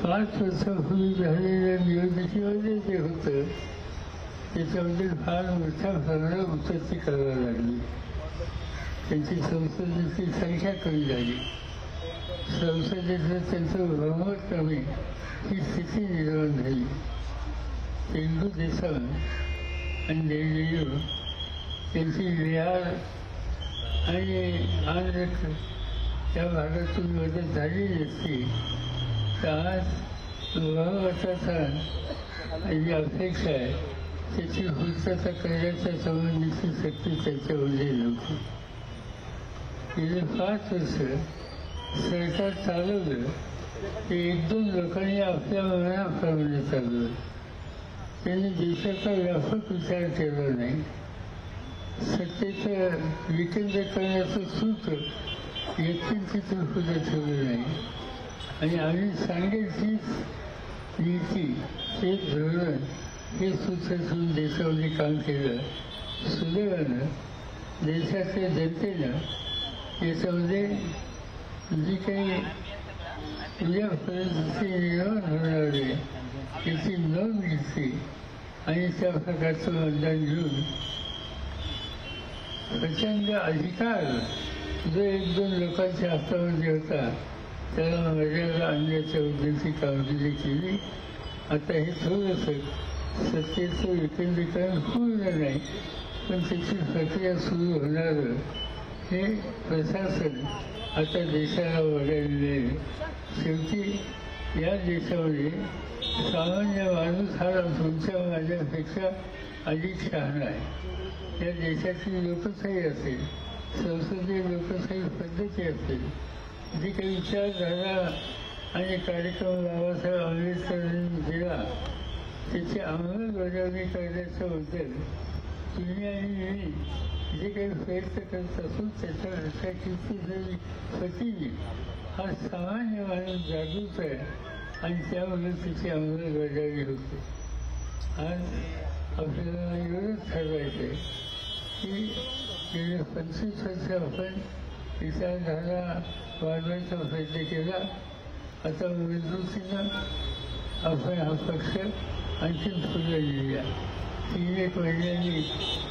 5 वर्षापूर्वी झालेल्या निवडणुकीमध्ये जे होतं त्याच्यामध्ये फार मोठ्या प्रमाणात उत्पत्ती करावी लागली. त्यांची संसदेची संख्या कमी झाली, संसदेचं त्यांचं बहुमत कमी, ही स्थिती निर्माण झाली. तेलुगू देशम आणि नेहरू त्यांची बिहार आणि आंध्र त्या भागातून मदत झाली असती तर आज बहुमताचा जी अपेक्षा आहे त्याची पूर्तता करण्याच्या संबंधीची शक्ती त्याच्यामध्ये नव्हती. गेले 5 वर्ष सरकार चालवलं ते 1-2 लोकांनी आपल्या मनाप्रमाणे चालवलं. त्यांनी देशाचा व्यापक विचार केला नाही. सत्तेचं विकेंद्रीकरणाचं सूत्र व्यक्तींची पुढे ठेवलं नाही आणि आम्ही सांगेल तीच नीती ते धोरण हे सूत्र ठेवून देशामध्ये काम केलं. सुदैवानं देशाच्या जनतेनं याच्यामध्ये जी काही उद्या परिस्थिती निर्माण होणार आहे त्याची नोंद घेतली आणि त्या प्रकारचं मतदान घेऊन प्रचंड अधिकार जो 1-2 लोकांच्या हातामध्ये होता त्याला मर्यादा आणण्याच्या उद्देशी कामगिरी केली. आता हे थोडंसं सत्तेचं विकेंद्रीकरण पूर्ण नाही पण त्याची प्रक्रिया सुरू होणारं हे प्रशासन आता देशाला वळलेले. शेवटी या देशामध्ये सामान्य माणूस हा तुमच्या माझ्यापेक्षा अधिक शहाणा आहे. या देशाची लोकशाही असेल, संसदीय लोकशाही पद्धती असेल, जी काही विचारधारा आणि कार्यक्रम बाबासाहेब आंबेडकरांनी दिला त्याची अंमलबजावणी करण्याच्याबद्दल तुम्ही आणि मी जे काही प्रयत्न करत असू त्याच्या लक्षाची जरी पतीने हा सामान्य माणूस जागृत आहे आणि त्यामुळे तिची अंमलबजावणी होते. आज आपल्याला एवढंच ठरवायचं आहे की गेले 25 वर्ष आपण विचारधारा वाढवायचा प्रयत्न केला. आता मजबूतीनं आपण हा पक्ष आणखी पुढे नेऊया. 3-1 महिन्यांनी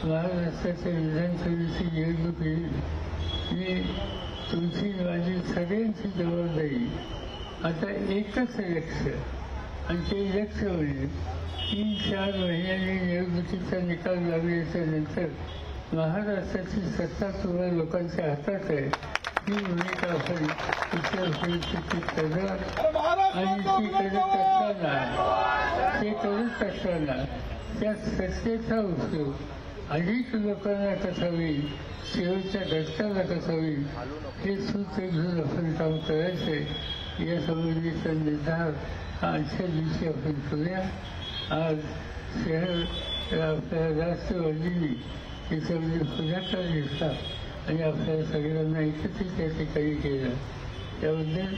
महाराष्ट्राच्या विधानसभेची निवडणूक येईल. मी तुमची माझी सगळ्यांची जबाबदारी आता एकच लक्ष आणि ते लक्ष म्हणजे 3-4 महिन्यांनी निवडणुकीचा निकाल लागल्याच्या नंतर महाराष्ट्राची सत्ता तुम्हाला लोकांच्या हातात आहे ही भूमिका आपण उत्तर परिस्थितीत करणार आणि ते करत असताना त्या सत्तेचा उपयोग अधिक लोकांना कसा होईल, शेवटच्या घटकाला कसा होईल हे सूत्र घेऊन आपण काम करायचं. या संबंधीचा निर्धार हा आजच्या दिवशी आपण करूया. आज शहर आपल्या राष्ट्रवादीने त्याच्यामध्ये पुढाकार घेतला आणि आपल्या सगळ्यांना एकत्रित या ठिकाणी केलं. त्याबद्दल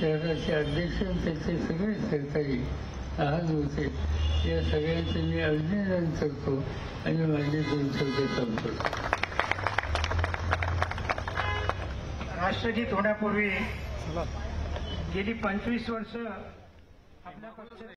शहराचे अध्यक्ष त्याचे सगळे सहकारी आहात होते. या सगळ्यांचं मी अभिनंदन करतो आणि माझे 2 शब्द संपतो. राष्ट्रगीत होण्यापूर्वी गेली 25 वर्ष आपल्या पक्षात